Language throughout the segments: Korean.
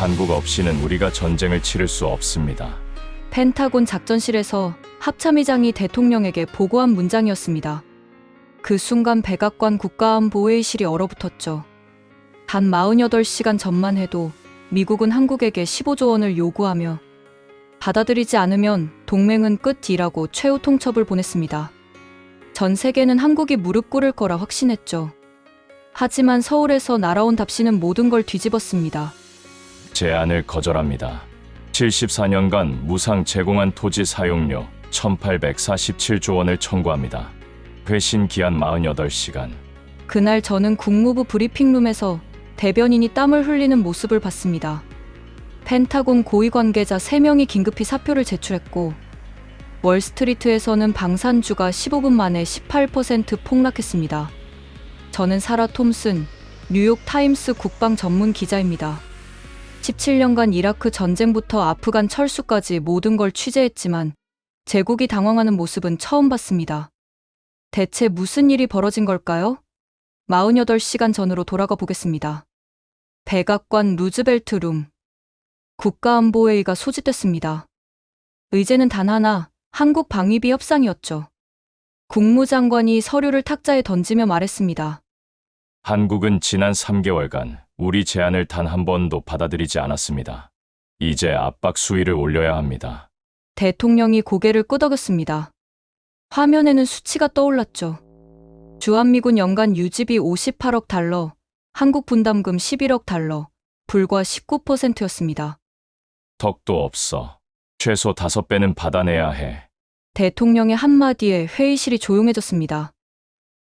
한국 없이는 우리가 전쟁을 치를 수 없습니다. 펜타곤 작전실에서 합참의장이 대통령에게 보고한 문장이었습니다. 그 순간 백악관 국가안보회의실이 얼어붙었죠. 단 48시간 전만 해도 미국은 한국에게 15조 원을 요구하며 받아들이지 않으면 동맹은 끝이라고 최후 통첩을 보냈습니다. 전 세계는 한국이 무릎 꿇을 거라 확신했죠. 하지만 서울에서 날아온 답시는 모든 걸 뒤집었습니다. 제안을 거절합니다. 74년간 무상 제공한 토지 사용료 1847조 원을 청구합니다. 회신 기한 48시간. 그날 저는 국무부 브리핑룸에서 대변인이 땀을 흘리는 모습을 봤습니다. 펜타곤 고위 관계자 3명이 긴급히 사표를 제출했고 월스트리트에서는 방산주가 15분 만에 18% 폭락했습니다. 저는 사라 톰슨, 뉴욕 타임스 국방 전문 기자입니다. 17년간 이라크 전쟁부터 아프간 철수까지 모든 걸 취재했지만 제국이 당황하는 모습은 처음 봤습니다. 대체 무슨 일이 벌어진 걸까요? 48시간 전으로 돌아가 보겠습니다. 백악관 루즈벨트 룸. 국가안보회의가 소집됐습니다. 의제는 단 하나, 한국 방위비 협상이었죠. 국무장관이 서류를 탁자에 던지며 말했습니다. 한국은 지난 3개월간 우리 제안을 단 한 번도 받아들이지 않았습니다. 이제 압박 수위를 올려야 합니다. 대통령이 고개를 끄덕였습니다. 화면에는 수치가 떠올랐죠. 주한미군 연간 유지비 58억 달러, 한국 분담금 11억 달러, 불과 19%였습니다. 덕도 없어. 최소 5배는 받아내야 해. 대통령의 한마디에 회의실이 조용해졌습니다.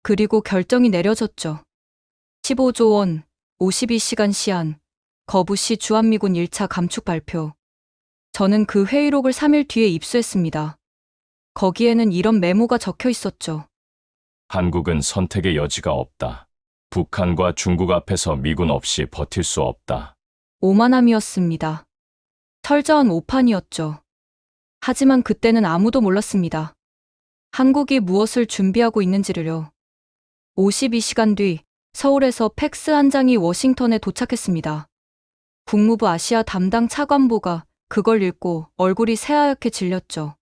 그리고 결정이 내려졌죠. 15조 원, 52시간 시한, 거부시 주한미군 1차 감축 발표. 저는 그 회의록을 3일 뒤에 입수했습니다. 거기에는 이런 메모가 적혀 있었죠. 한국은 선택의 여지가 없다. 북한과 중국 앞에서 미군 없이 버틸 수 없다. 오만함이었습니다. 철저한 오판이었죠. 하지만 그때는 아무도 몰랐습니다. 한국이 무엇을 준비하고 있는지를요. 52시간 뒤 서울에서 팩스 한 장이 워싱턴에 도착했습니다. 국무부 아시아 담당 차관보가 그걸 읽고 얼굴이 새하얗게 질렸죠.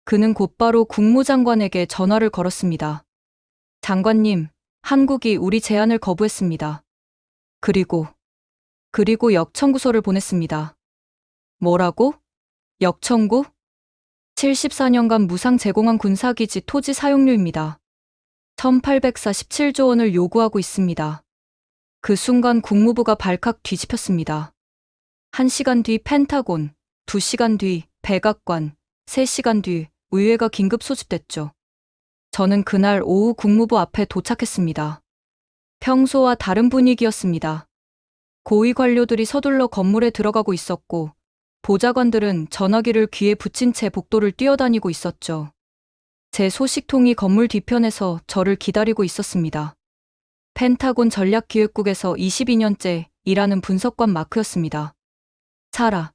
그는 곧바로 국무장관에게 전화를 걸었습니다. 장관님, 한국이 우리 제안을 거부했습니다. 그리고 역청구서를 보냈습니다. 뭐라고? 역청구? 74년간 무상 제공한 군사기지 토지 사용료입니다. 1847조 원을 요구하고 있습니다. 그 순간 국무부가 발칵 뒤집혔습니다. 1시간 뒤 펜타곤, 2시간 뒤 백악관, 3시간 뒤 의회가 긴급 소집됐죠. 저는 그날 오후 국무부 앞에 도착했습니다. 평소와 다른 분위기였습니다. 고위 관료들이 서둘러 건물에 들어가고 있었고 보좌관들은 전화기를 귀에 붙인 채 복도를 뛰어다니고 있었죠. 제 소식통이 건물 뒤편에서 저를 기다리고 있었습니다. 펜타곤 전략기획국에서 22년째 일하는 분석관 마크였습니다. 사라,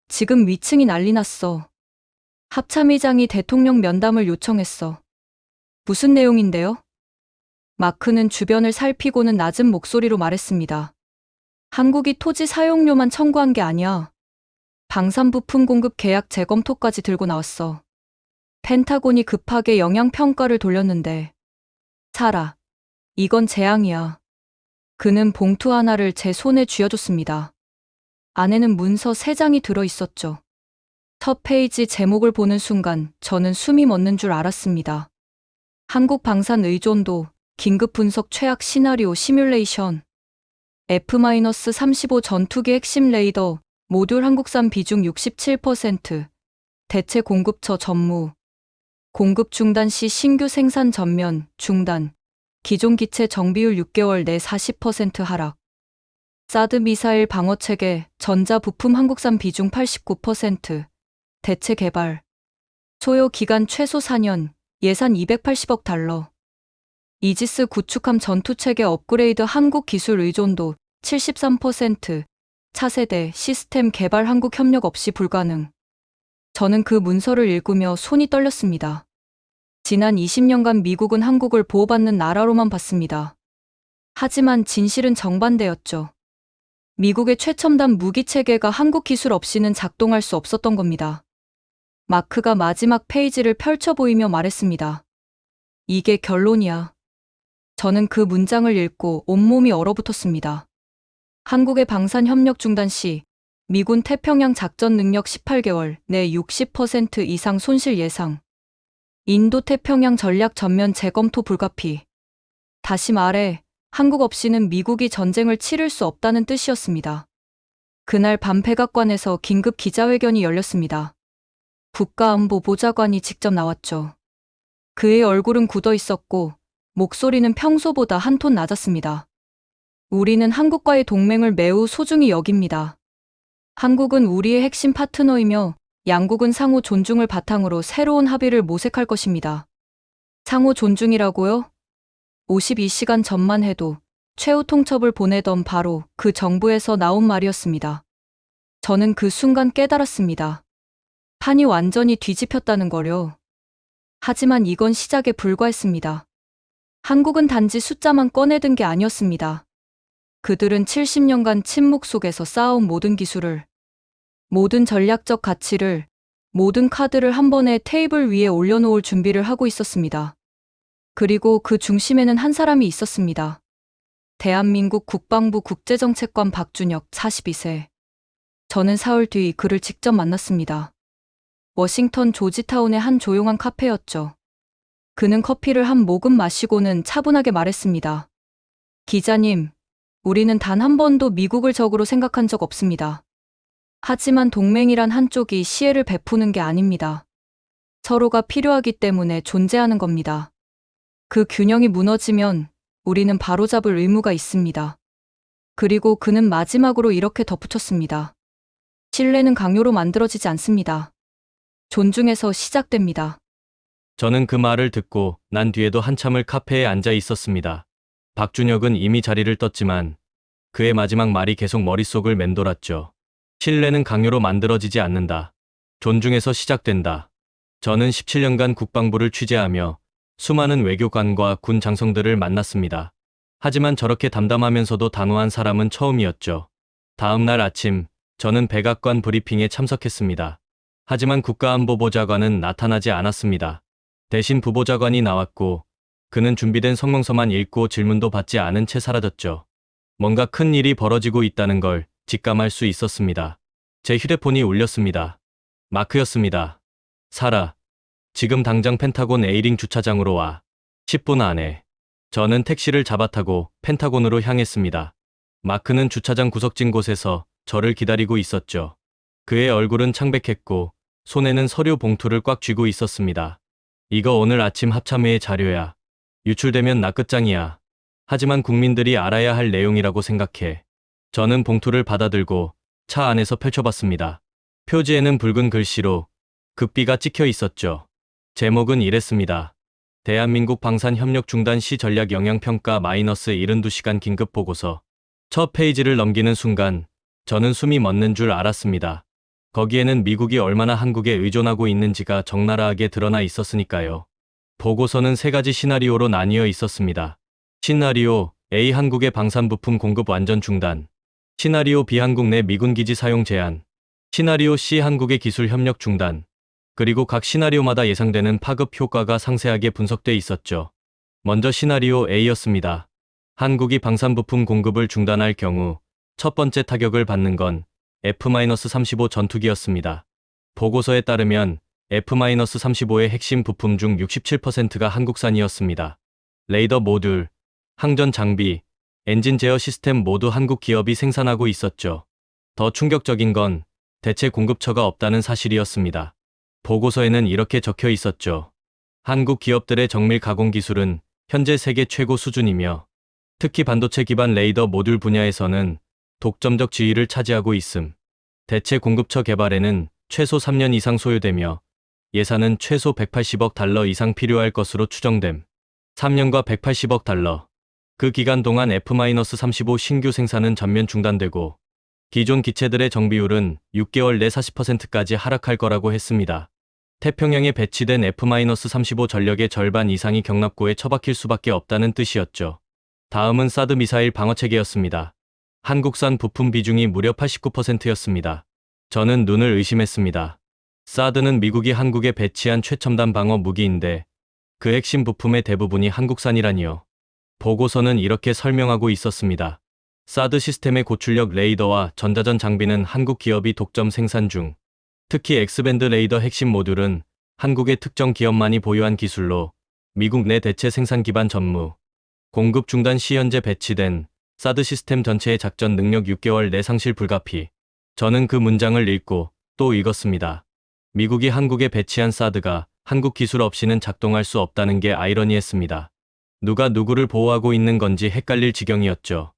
지금 위층이 난리 났어. 합참의장이 대통령 면담을 요청했어. 무슨 내용인데요? 마크는 주변을 살피고는 낮은 목소리로 말했습니다. 한국이 토지 사용료만 청구한 게 아니야. 방산부품 공급 계약 재검토까지 들고 나왔어. 펜타곤이 급하게 영향평가를 돌렸는데 사라, 이건 재앙이야. 그는 봉투 하나를 제 손에 쥐어줬습니다. 안에는 문서 3장이 들어있었죠. 첫 페이지 제목을 보는 순간 저는 숨이 멎는 줄 알았습니다. 한국 방산 의존도, 긴급 분석 최악 시나리오 시뮬레이션. F-35 전투기 핵심 레이더, 모듈 한국산 비중 67%, 대체 공급처 전무. 공급 중단 시 신규 생산 전면, 중단. 기존 기체 정비율 6개월 내 40% 하락. 사드 미사일 방어체계, 전자부품 한국산 비중 89%, 대체 개발. 소요 기간 최소 4년, 예산 280억 달러. 이지스 구축함 전투체계 업그레이드 한국 기술 의존도 73%, 차세대 시스템 개발 한국 협력 없이 불가능. 저는 그 문서를 읽으며 손이 떨렸습니다. 지난 20년간 미국은 한국을 보호받는 나라로만 봤습니다. 하지만 진실은 정반대였죠. 미국의 최첨단 무기 체계가 한국 기술 없이는 작동할 수 없었던 겁니다. 마크가 마지막 페이지를 펼쳐 보이며 말했습니다. 이게 결론이야. 저는 그 문장을 읽고 온몸이 얼어붙었습니다. 한국의 방산 협력 중단 시 미군 태평양 작전 능력 18개월 내 60% 이상 손실 예상. 인도 태평양 전략 전면 재검토 불가피. 다시 말해 한국 없이는 미국이 전쟁을 치를 수 없다는 뜻이었습니다. 그날 밤 백악관에서 긴급 기자회견이 열렸습니다. 국가안보보좌관이 직접 나왔죠. 그의 얼굴은 굳어 있었고 목소리는 평소보다 한 톤 낮았습니다. 우리는 한국과의 동맹을 매우 소중히 여깁니다. 한국은 우리의 핵심 파트너이며 양국은 상호 존중을 바탕으로 새로운 합의를 모색할 것입니다. 상호 존중이라고요? 52시간 전만 해도 최후 통첩을 보내던 바로 그 정부에서 나온 말이었습니다. 저는 그 순간 깨달았습니다. 판이 완전히 뒤집혔다는 거요. 하지만 이건 시작에 불과했습니다. 한국은 단지 숫자만 꺼내든 게 아니었습니다. 그들은 70년간 침묵 속에서 쌓아온 모든 기술을, 모든 전략적 가치를, 모든 카드를 한 번에 테이블 위에 올려놓을 준비를 하고 있었습니다. 그리고 그 중심에는 한 사람이 있었습니다. 대한민국 국방부 국제정책관 박준혁 42세. 저는 사흘 뒤 그를 직접 만났습니다. 워싱턴 조지타운의 한 조용한 카페였죠. 그는 커피를 한 모금 마시고는 차분하게 말했습니다. 기자님, 우리는 단 한 번도 미국을 적으로 생각한 적 없습니다. 하지만 동맹이란 한쪽이 시혜를 베푸는 게 아닙니다. 서로가 필요하기 때문에 존재하는 겁니다. 그 균형이 무너지면 우리는 바로잡을 의무가 있습니다. 그리고 그는 마지막으로 이렇게 덧붙였습니다. 신뢰는 강요로 만들어지지 않습니다. 존중에서 시작됩니다. 저는 그 말을 듣고 난 뒤에도 한참을 카페에 앉아 있었습니다. 박준혁은 이미 자리를 떴지만 그의 마지막 말이 계속 머릿속을 맴돌았죠. 신뢰는 강요로 만들어지지 않는다. 존중에서 시작된다. 저는 17년간 국방부를 취재하며 수많은 외교관과 군 장성들을 만났습니다. 하지만 저렇게 담담하면서도 단호한 사람은 처음이었죠. 다음 날 아침, 저는 백악관 브리핑에 참석했습니다. 하지만 국가안보보좌관은 나타나지 않았습니다. 대신 부보좌관이 나왔고 그는 준비된 성명서만 읽고 질문도 받지 않은 채 사라졌죠. 뭔가 큰 일이 벌어지고 있다는 걸 직감할 수 있었습니다. 제 휴대폰이 울렸습니다. 마크였습니다. 사라, 지금 당장 펜타곤 A링 주차장으로 와. 10분 안에. 저는 택시를 잡아타고 펜타곤으로 향했습니다. 마크는 주차장 구석진 곳에서 저를 기다리고 있었죠. 그의 얼굴은 창백했고 손에는 서류 봉투를 꽉 쥐고 있었습니다. 이거 오늘 아침 합참회의 자료야. 유출되면 나 끝장이야. 하지만 국민들이 알아야 할 내용이라고 생각해. 저는 봉투를 받아들고 차 안에서 펼쳐봤습니다. 표지에는 붉은 글씨로 극비가 찍혀 있었죠. 제목은 이랬습니다. 대한민국 방산협력 중단 시 전략 영향평가 -72시간 긴급 보고서. 첫 페이지를 넘기는 순간 저는 숨이 멎는 줄 알았습니다. 거기에는 미국이 얼마나 한국에 의존하고 있는지가 적나라하게 드러나 있었으니까요. 보고서는 3가지 시나리오로 나뉘어 있었습니다. 시나리오 A, 한국의 방산부품 공급 완전 중단. 시나리오 B, 한국 내 미군 기지 사용 제한. 시나리오 C, 한국의 기술 협력 중단. 그리고 각 시나리오마다 예상되는 파급 효과가 상세하게 분석돼 있었죠. 먼저 시나리오 A였습니다. 한국이 방산부품 공급을 중단할 경우 첫 번째 타격을 받는 건 F-35 전투기였습니다. 보고서에 따르면 F-35의 핵심 부품 중 67%가 한국산이었습니다. 레이더 모듈, 항전 장비, 엔진 제어 시스템 모두 한국 기업이 생산하고 있었죠. 더 충격적인 건 대체 공급처가 없다는 사실이었습니다. 보고서에는 이렇게 적혀 있었죠. 한국 기업들의 정밀 가공 기술은 현재 세계 최고 수준이며 특히 반도체 기반 레이더 모듈 분야에서는 독점적 지위를 차지하고 있음. 대체 공급처 개발에는 최소 3년 이상 소요되며 예산은 최소 180억 달러 이상 필요할 것으로 추정됨. 3년과 180억 달러. 그 기간 동안 F-35 신규 생산은 전면 중단되고 기존 기체들의 정비율은 6개월 내 40%까지 하락할 거라고 했습니다. 태평양에 배치된 F-35 전력의 절반 이상이 경납고에 처박힐 수밖에 없다는 뜻이었죠. 다음은 사드 미사일 방어체계였습니다. 한국산 부품 비중이 무려 89%였습니다. 저는 눈을 의심했습니다. 사드는 미국이 한국에 배치한 최첨단 방어 무기인데 그 핵심 부품의 대부분이 한국산이라니요. 보고서는 이렇게 설명하고 있었습니다. 사드 시스템의 고출력 레이더와 전자전 장비는 한국 기업이 독점 생산 중. 특히 X밴드 레이더 핵심 모듈은 한국의 특정 기업만이 보유한 기술로 미국 내 대체 생산 기반 전무. 공급 중단 시 현재 배치된 사드 시스템 전체의 작전 능력 6개월 내 상실 불가피. 저는 그 문장을 읽고 또 읽었습니다. 미국이 한국에 배치한 사드가 한국 기술 없이는 작동할 수 없다는 게 아이러니했습니다. 누가 누구를 보호하고 있는 건지 헷갈릴 지경이었죠.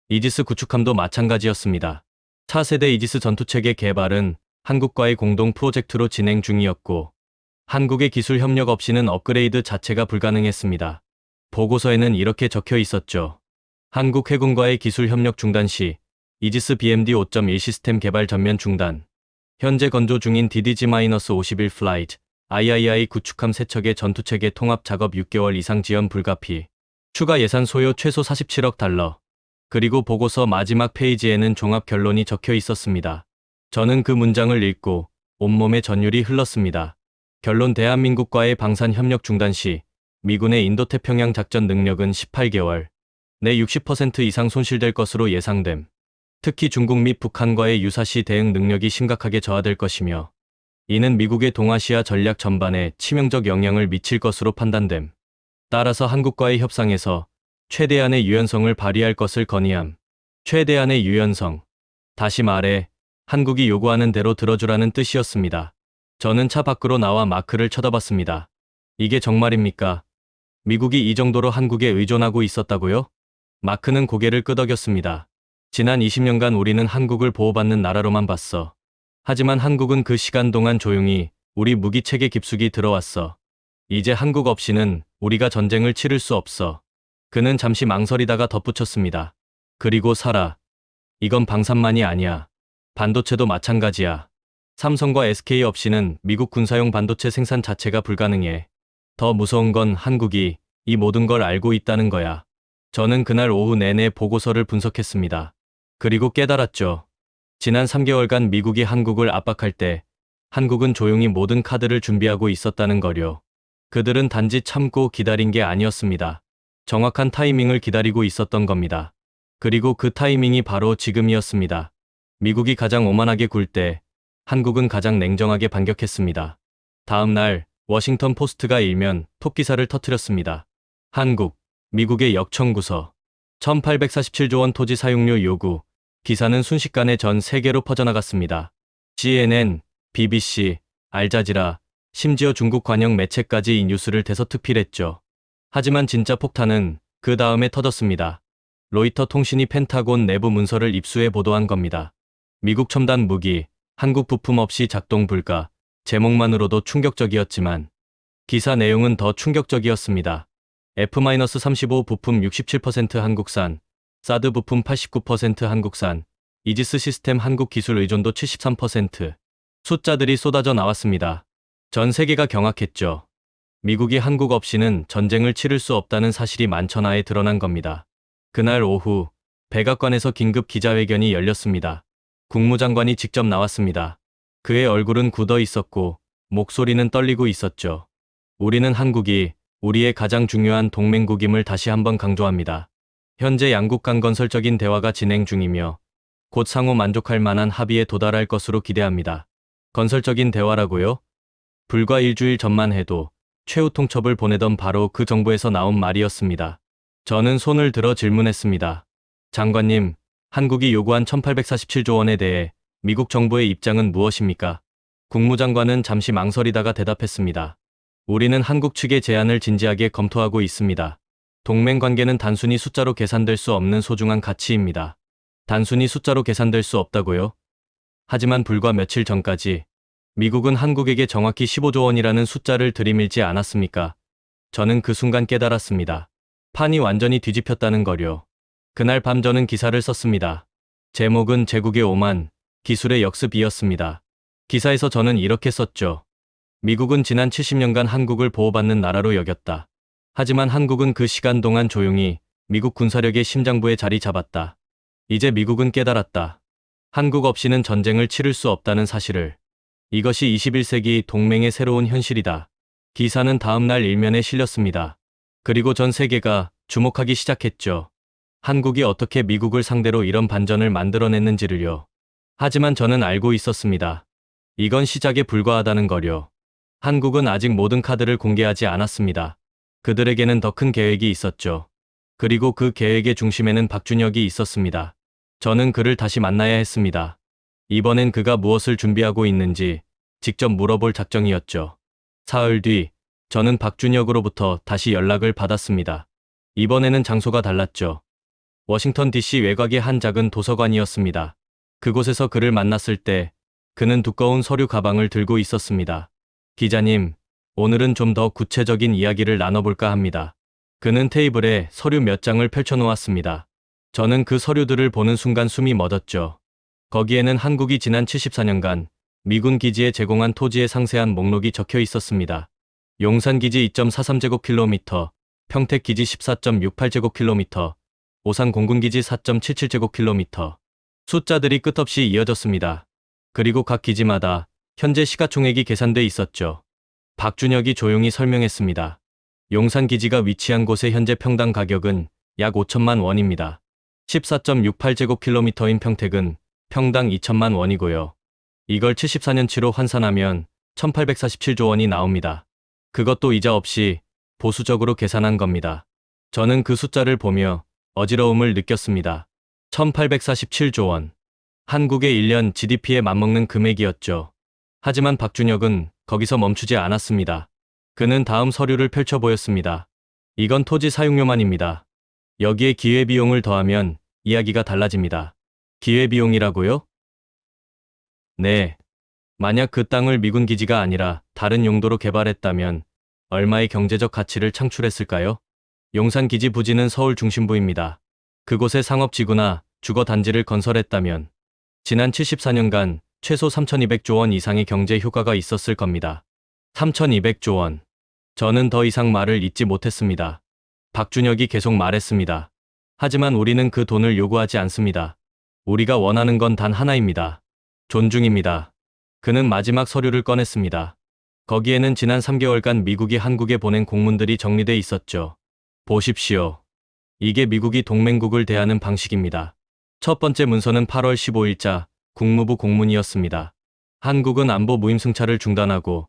이지스 구축함도 마찬가지였습니다. 차세대 이지스 전투체계 개발은 한국과의 공동 프로젝트로 진행 중이었고 한국의 기술 협력 없이는 업그레이드 자체가 불가능했습니다. 보고서에는 이렇게 적혀 있었죠. 한국 해군과의 기술 협력 중단 시 이지스 BMD 5.1 시스템 개발 전면 중단. 현재 건조 중인 DDG-51 플라이트, III 구축함 세척의 전투체계 통합 작업 6개월 이상 지연 불가피. 추가 예산 소요 최소 47억 달러. 그리고 보고서 마지막 페이지에는 종합 결론이 적혀 있었습니다. 저는 그 문장을 읽고 온몸에 전율이 흘렀습니다. 결론 대한민국과의 방산 협력 중단 시 미군의 인도태평양 작전 능력은 18개월 내 60% 이상 손실될 것으로 예상됨. 특히 중국 및 북한과의 유사시 대응 능력이 심각하게 저하될 것이며 이는 미국의 동아시아 전략 전반에 치명적 영향을 미칠 것으로 판단됨. 따라서 한국과의 협상에서 최대한의 유연성을 발휘할 것을 건의함. 최대한의 유연성. 다시 말해 한국이 요구하는 대로 들어주라는 뜻이었습니다. 저는 차 밖으로 나와 마크를 쳐다봤습니다. 이게 정말입니까? 미국이 이 정도로 한국에 의존하고 있었다고요? 마크는 고개를 끄덕였습니다. 지난 20년간 우리는 한국을 보호받는 나라로만 봤어. 하지만 한국은 그 시간 동안 조용히 우리 무기체계 깊숙이 들어왔어. 이제 한국 없이는 우리가 전쟁을 치를 수 없어. 그는 잠시 망설이다가 덧붙였습니다. 그리고 살아. 이건 방산만이 아니야. 반도체도 마찬가지야. 삼성과 SK 없이는 미국 군사용 반도체 생산 자체가 불가능해. 더 무서운 건 한국이 이 모든 걸 알고 있다는 거야. 저는 그날 오후 내내 보고서를 분석했습니다. 그리고 깨달았죠. 지난 3개월간 미국이 한국을 압박할 때 한국은 조용히 모든 카드를 준비하고 있었다는 거요. 그들은 단지 참고 기다린 게 아니었습니다. 정확한 타이밍을 기다리고 있었던 겁니다. 그리고 그 타이밍이 바로 지금이었습니다. 미국이 가장 오만하게 굴 때 한국은 가장 냉정하게 반격했습니다. 다음 날 워싱턴 포스트가 일면 톱기사를 터뜨렸습니다. 한국, 미국의 역청구서, 1847조 원 토지 사용료 요구. 기사는 순식간에 전 세계로 퍼져나갔습니다. CNN, BBC, 알자지라, 심지어 중국 관영 매체까지 이 뉴스를 대서특필했죠. 하지만 진짜 폭탄은 그 다음에 터졌습니다. 로이터 통신이 펜타곤 내부 문서를 입수해 보도한 겁니다. 미국 첨단 무기, 한국 부품 없이 작동 불가. 제목만으로도 충격적이었지만 기사 내용은 더 충격적이었습니다. F-35 부품 67% 한국산, 사드 부품 89% 한국산, 이지스 시스템 한국 기술 의존도 73%. 숫자들이 쏟아져 나왔습니다. 전 세계가 경악했죠. 미국이 한국 없이는 전쟁을 치를 수 없다는 사실이 만천하에 드러난 겁니다. 그날 오후 백악관에서 긴급 기자회견이 열렸습니다. 국무장관이 직접 나왔습니다. 그의 얼굴은 굳어 있었고 목소리는 떨리고 있었죠. 우리는 한국이 우리의 가장 중요한 동맹국임을 다시 한번 강조합니다. 현재 양국 간 건설적인 대화가 진행 중이며 곧 상호 만족할 만한 합의에 도달할 것으로 기대합니다. 건설적인 대화라고요? 불과 일주일 전만 해도 최후 통첩을 보내던 바로 그 정부에서 나온 말이었습니다. 저는 손을 들어 질문했습니다. 장관님, 한국이 요구한 1847조 원에 대해 미국 정부의 입장은 무엇입니까? 국무장관은 잠시 망설이다가 대답했습니다. 우리는 한국 측의 제안을 진지하게 검토하고 있습니다. 동맹 관계는 단순히 숫자로 계산될 수 없는 소중한 가치입니다. 단순히 숫자로 계산될 수 없다고요? 하지만 불과 며칠 전까지 미국은 한국에게 정확히 15조 원이라는 숫자를 들이밀지 않았습니까? 저는 그 순간 깨달았습니다. 판이 완전히 뒤집혔다는 거요. 그날 밤 저는 기사를 썼습니다. 제목은 제국의 오만, 기술의 역습이었습니다. 기사에서 저는 이렇게 썼죠. 미국은 지난 70년간 한국을 보호받는 나라로 여겼다. 하지만 한국은 그 시간 동안 조용히 미국 군사력의 심장부에 자리 잡았다. 이제 미국은 깨달았다. 한국 없이는 전쟁을 치를 수 없다는 사실을. 이것이 21세기 동맹의 새로운 현실이다. 기사는 다음 날 일면에 실렸습니다. 그리고 전 세계가 주목하기 시작했죠. 한국이 어떻게 미국을 상대로 이런 반전을 만들어냈는지를요. 하지만 저는 알고 있었습니다. 이건 시작에 불과하다는 거요. 한국은 아직 모든 카드를 공개하지 않았습니다. 그들에게는 더 큰 계획이 있었죠. 그리고 그 계획의 중심에는 박준혁이 있었습니다. 저는 그를 다시 만나야 했습니다. 이번엔 그가 무엇을 준비하고 있는지 직접 물어볼 작정이었죠. 사흘 뒤, 저는 박준혁으로부터 다시 연락을 받았습니다. 이번에는 장소가 달랐죠. 워싱턴 DC 외곽의 한 작은 도서관이었습니다. 그곳에서 그를 만났을 때 그는 두꺼운 서류 가방을 들고 있었습니다. 기자님, 오늘은 좀 더 구체적인 이야기를 나눠볼까 합니다. 그는 테이블에 서류 몇 장을 펼쳐놓았습니다. 저는 그 서류들을 보는 순간 숨이 멎었죠. 거기에는 한국이 지난 74년간 미군 기지에 제공한 토지의 상세한 목록이 적혀 있었습니다. 용산기지 2.43제곱킬로미터, 평택기지 14.68제곱킬로미터, 오산 공군기지 4.77제곱킬로미터. 숫자들이 끝없이 이어졌습니다. 그리고 각 기지마다 현재 시가총액이 계산돼 있었죠. 박준혁이 조용히 설명했습니다. 용산기지가 위치한 곳의 현재 평당 가격은 약 5천만 원입니다. 14.68제곱킬로미터인 평택은 평당 2천만 원이고요. 이걸 74년치로 환산하면 1847조 원이 나옵니다. 그것도 이자 없이 보수적으로 계산한 겁니다. 저는 그 숫자를 보며 어지러움을 느꼈습니다. 1847조 원. 한국의 1년 GDP에 맞먹는 금액이었죠. 하지만 박준혁은 거기서 멈추지 않았습니다. 그는 다음 서류를 펼쳐 보였습니다. 이건 토지 사용료만입니다. 여기에 기회비용을 더하면 이야기가 달라집니다. 기회비용이라고요? 네. 만약 그 땅을 미군 기지가 아니라 다른 용도로 개발했다면 얼마의 경제적 가치를 창출했을까요? 용산기지 부지는 서울 중심부입니다. 그곳에 상업지구나 주거단지를 건설했다면 지난 74년간 최소 3,200조 원 이상의 경제 효과가 있었을 겁니다. 3,200조 원. 저는 더 이상 말을 잇지 못했습니다. 박준혁이 계속 말했습니다. 하지만 우리는 그 돈을 요구하지 않습니다. 우리가 원하는 건 단 하나입니다. 존중입니다. 그는 마지막 서류를 꺼냈습니다. 거기에는 지난 3개월간 미국이 한국에 보낸 공문들이 정리돼 있었죠. 보십시오. 이게 미국이 동맹국을 대하는 방식입니다. 첫 번째 문서는 8월 15일자 국무부 공문이었습니다. 한국은 안보 무임승차를 중단하고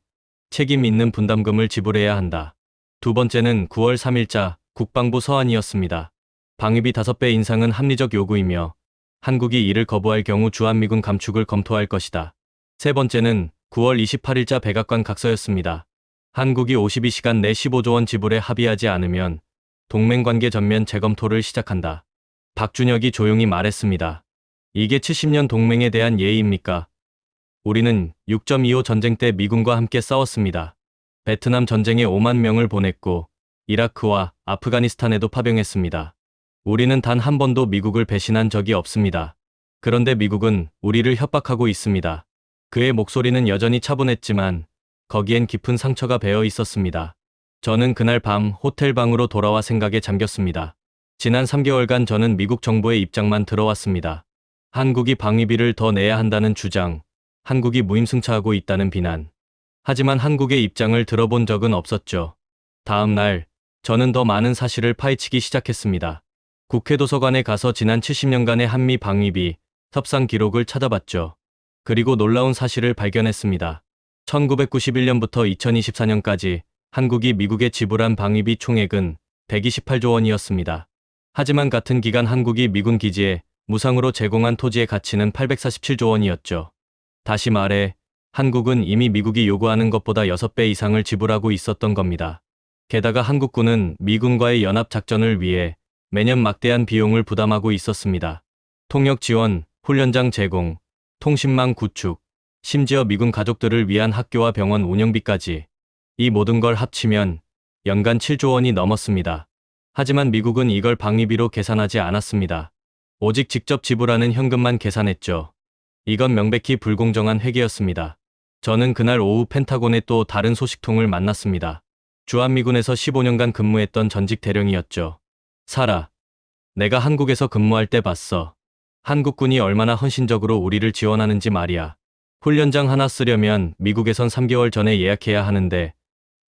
책임 있는 분담금을 지불해야 한다. 두 번째는 9월 3일자 국방부 서한이었습니다. 방위비 5배 인상은 합리적 요구이며 한국이 이를 거부할 경우 주한미군 감축을 검토할 것이다. 세 번째는 9월 28일자 백악관 각서였습니다. 한국이 52시간 내 15조 원 지불에 합의하지 않으면 동맹관계 전면 재검토를 시작한다. 박준혁이 조용히 말했습니다. 이게 70년 동맹에 대한 예의입니까? 우리는 6.25 전쟁 때 미군과 함께 싸웠습니다. 베트남 전쟁에 5만 명을 보냈고 이라크와 아프가니스탄에도 파병했습니다. 우리는 단 한 번도 미국을 배신한 적이 없습니다. 그런데 미국은 우리를 협박하고 있습니다. 그의 목소리는 여전히 차분했지만 거기엔 깊은 상처가 배어 있었습니다. 저는 그날 밤 호텔 방으로 돌아와 생각에 잠겼습니다. 지난 3개월간 저는 미국 정부의 입장만 들어왔습니다. 한국이 방위비를 더 내야 한다는 주장, 한국이 무임승차하고 있다는 비난. 하지만 한국의 입장을 들어본 적은 없었죠. 다음 날, 저는 더 많은 사실을 파헤치기 시작했습니다. 국회 도서관에 가서 지난 70년간의 한미 방위비 협상 기록을 찾아봤죠. 그리고 놀라운 사실을 발견했습니다. 1991년부터 2024년까지 한국이 미국에 지불한 방위비 총액은 128조 원이었습니다. 하지만 같은 기간 한국이 미군 기지에 무상으로 제공한 토지의 가치는 847조 원이었죠. 다시 말해, 한국은 이미 미국이 요구하는 것보다 6배 이상을 지불하고 있었던 겁니다. 게다가 한국군은 미군과의 연합작전을 위해 매년 막대한 비용을 부담하고 있었습니다. 통역 지원, 훈련장 제공, 통신망 구축, 심지어 미군 가족들을 위한 학교와 병원 운영비까지 이 모든 걸 합치면 연간 7조 원이 넘었습니다. 하지만 미국은 이걸 방위비로 계산하지 않았습니다. 오직 직접 지불하는 현금만 계산했죠. 이건 명백히 불공정한 회계였습니다. 저는 그날 오후 펜타곤의 또 다른 소식통을 만났습니다. 주한미군에서 15년간 근무했던 전직 대령이었죠. 사라, 내가 한국에서 근무할 때 봤어. 한국군이 얼마나 헌신적으로 우리를 지원하는지 말이야. 훈련장 하나 쓰려면 미국에선 3개월 전에 예약해야 하는데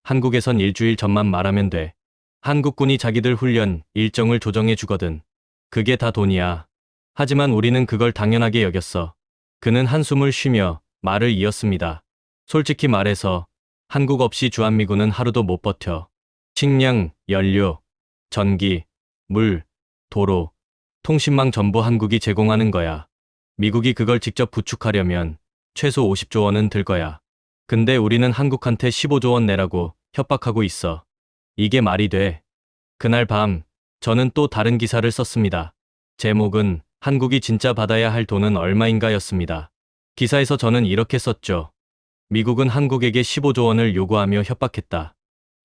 한국에선 일주일 전만 말하면 돼. 한국군이 자기들 훈련 일정을 조정해 주거든. 그게 다 돈이야. 하지만 우리는 그걸 당연하게 여겼어. 그는 한숨을 쉬며 말을 이었습니다. 솔직히 말해서 한국 없이 주한미군은 하루도 못 버텨. 식량, 연료, 전기, 물, 도로, 통신망 전부 한국이 제공하는 거야. 미국이 그걸 직접 구축하려면 최소 50조 원은 들 거야. 근데 우리는 한국한테 15조 원 내라고 협박하고 있어. 이게 말이 돼. 그날 밤 저는 또 다른 기사를 썼습니다. 제목은 한국이 진짜 받아야 할 돈은 얼마인가였습니다. 기사에서 저는 이렇게 썼죠. 미국은 한국에게 15조 원을 요구하며 협박했다.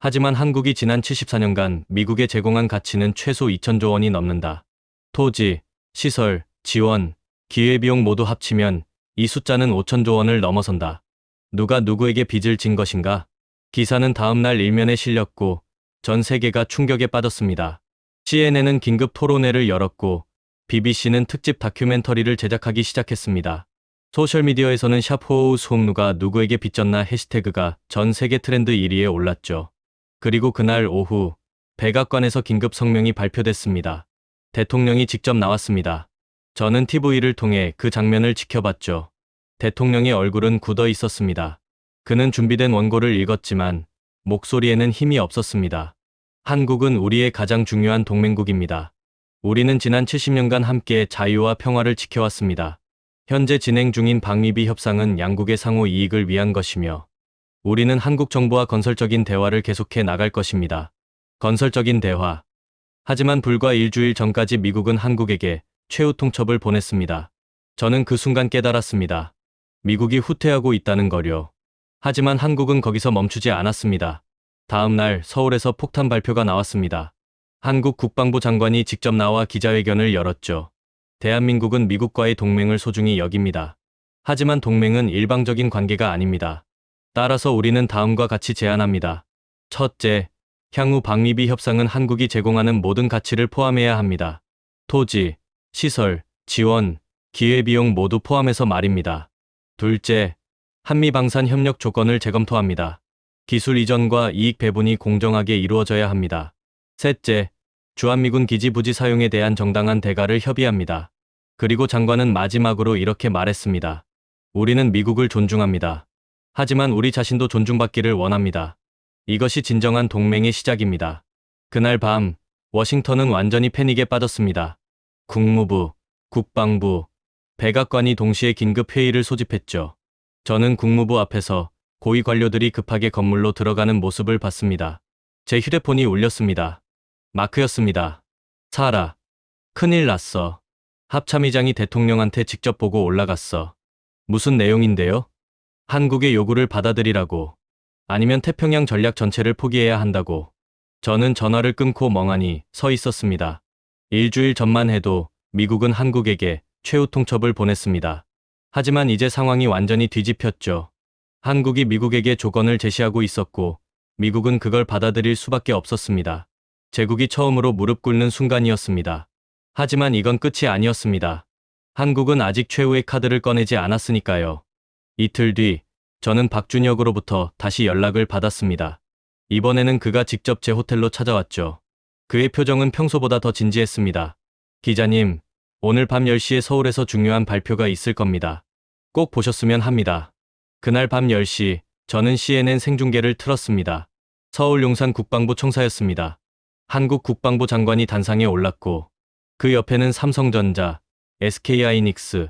하지만 한국이 지난 74년간 미국에 제공한 가치는 최소 2천조 원이 넘는다. 토지, 시설, 지원, 기회비용 모두 합치면 이 숫자는 5천조 원을 넘어선다. 누가 누구에게 빚을 진 것인가? 기사는 다음날 일면에 실렸고 전 세계가 충격에 빠졌습니다. CNN은 긴급 토론회를 열었고 BBC는 특집 다큐멘터리를 제작하기 시작했습니다. 소셜미디어에서는 샵호우스홈 누가 누구에게 빚졌나 해시태그가 전 세계 트렌드 1위에 올랐죠. 그리고 그날 오후 백악관에서 긴급 성명이 발표됐습니다. 대통령이 직접 나왔습니다. 저는 TV를 통해 그 장면을 지켜봤죠. 대통령의 얼굴은 굳어 있었습니다. 그는 준비된 원고를 읽었지만 목소리에는 힘이 없었습니다. 한국은 우리의 가장 중요한 동맹국입니다. 우리는 지난 70년간 함께 자유와 평화를 지켜왔습니다. 현재 진행 중인 방위비 협상은 양국의 상호 이익을 위한 것이며 우리는 한국 정부와 건설적인 대화를 계속해 나갈 것입니다. 건설적인 대화. 하지만 불과 일주일 전까지 미국은 한국에게 최후 통첩을 보냈습니다. 저는 그 순간 깨달았습니다. 미국이 후퇴하고 있다는 거요. 하지만 한국은 거기서 멈추지 않았습니다. 다음 날 서울에서 폭탄 발표가 나왔습니다. 한국 국방부 장관이 직접 나와 기자회견을 열었죠. 대한민국은 미국과의 동맹을 소중히 여깁니다. 하지만 동맹은 일방적인 관계가 아닙니다. 따라서 우리는 다음과 같이 제안합니다. 첫째, 향후 방위비 협상은 한국이 제공하는 모든 가치를 포함해야 합니다. 토지, 시설, 지원, 기회비용 모두 포함해서 말입니다. 둘째, 한미방산 협력 조건을 재검토합니다. 기술 이전과 이익 배분이 공정하게 이루어져야 합니다. 셋째, 주한미군 기지 부지 사용에 대한 정당한 대가를 협의합니다. 그리고 장관은 마지막으로 이렇게 말했습니다. 우리는 미국을 존중합니다. 하지만 우리 자신도 존중받기를 원합니다. 이것이 진정한 동맹의 시작입니다. 그날 밤, 워싱턴은 완전히 패닉에 빠졌습니다. 국무부, 국방부, 백악관이 동시에 긴급 회의를 소집했죠. 저는 국무부 앞에서 고위 관료들이 급하게 건물로 들어가는 모습을 봤습니다. 제 휴대폰이 울렸습니다. 마크였습니다. 사라. 큰일 났어. 합참의장이 대통령한테 직접 보고 올라갔어. 무슨 내용인데요? 한국의 요구를 받아들이라고. 아니면 태평양 전략 전체를 포기해야 한다고. 저는 전화를 끊고 멍하니 서 있었습니다. 일주일 전만 해도 미국은 한국에게 최후 통첩을 보냈습니다. 하지만 이제 상황이 완전히 뒤집혔죠. 한국이 미국에게 조건을 제시하고 있었고 미국은 그걸 받아들일 수밖에 없었습니다. 제국이 처음으로 무릎 꿇는 순간이었습니다. 하지만 이건 끝이 아니었습니다. 한국은 아직 최후의 카드를 꺼내지 않았으니까요. 이틀 뒤 저는 박준혁으로부터 다시 연락을 받았습니다. 이번에는 그가 직접 제 호텔로 찾아왔죠. 그의 표정은 평소보다 더 진지했습니다. 기자님, 오늘 밤 10시에 서울에서 중요한 발표가 있을 겁니다. 꼭 보셨으면 합니다. 그날 밤 10시 저는 CNN 생중계를 틀었습니다. 서울 용산 국방부 청사였습니다. 한국 국방부 장관이 단상에 올랐고 그 옆에는 삼성전자, SK하이닉스,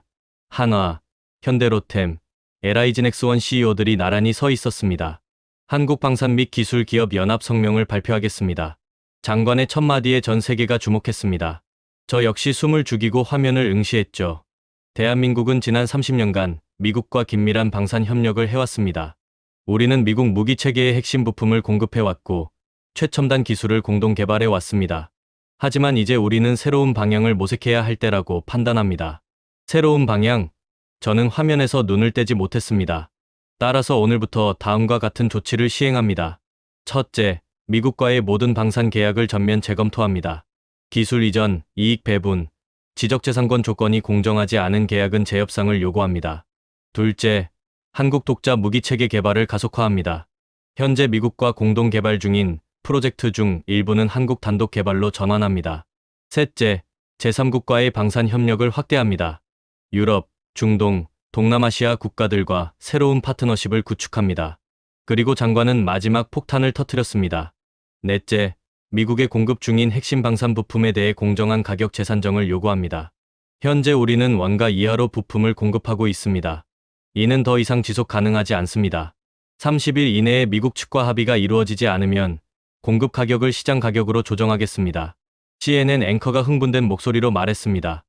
한화, 현대로템, LI진엑스원 CEO들이 나란히 서 있었습니다. 한국방산 및 기술기업 연합 성명을 발표하겠습니다. 장관의 첫 마디에 전 세계가 주목했습니다. 저 역시 숨을 죽이고 화면을 응시했죠. 대한민국은 지난 30년간 미국과 긴밀한 방산 협력을 해왔습니다. 우리는 미국 무기체계의 핵심 부품을 공급해왔고 최첨단 기술을 공동 개발해왔습니다. 하지만 이제 우리는 새로운 방향을 모색해야 할 때라고 판단합니다. 새로운 방향? 저는 화면에서 눈을 떼지 못했습니다. 따라서 오늘부터 다음과 같은 조치를 시행합니다. 첫째, 미국과의 모든 방산 계약을 전면 재검토합니다. 기술 이전, 이익 배분, 지적재산권 조건이 공정하지 않은 계약은 재협상을 요구합니다. 둘째, 한국 독자 무기체계 개발을 가속화합니다. 현재 미국과 공동 개발 중인 프로젝트 중 일부는 한국 단독 개발로 전환합니다. 셋째, 제3국과의 방산 협력을 확대합니다. 유럽, 중동, 동남아시아 국가들과 새로운 파트너십을 구축합니다. 그리고 장관은 마지막 폭탄을 터뜨렸습니다. 넷째, 미국에 공급 중인 핵심 방산 부품에 대해 공정한 가격 재산정을 요구합니다. 현재 우리는 원가 이하로 부품을 공급하고 있습니다. 이는 더 이상 지속 가능하지 않습니다. 30일 이내에 미국 측과 합의가 이루어지지 않으면 공급 가격을 시장 가격으로 조정하겠습니다. CNN 앵커가 흥분된 목소리로 말했습니다.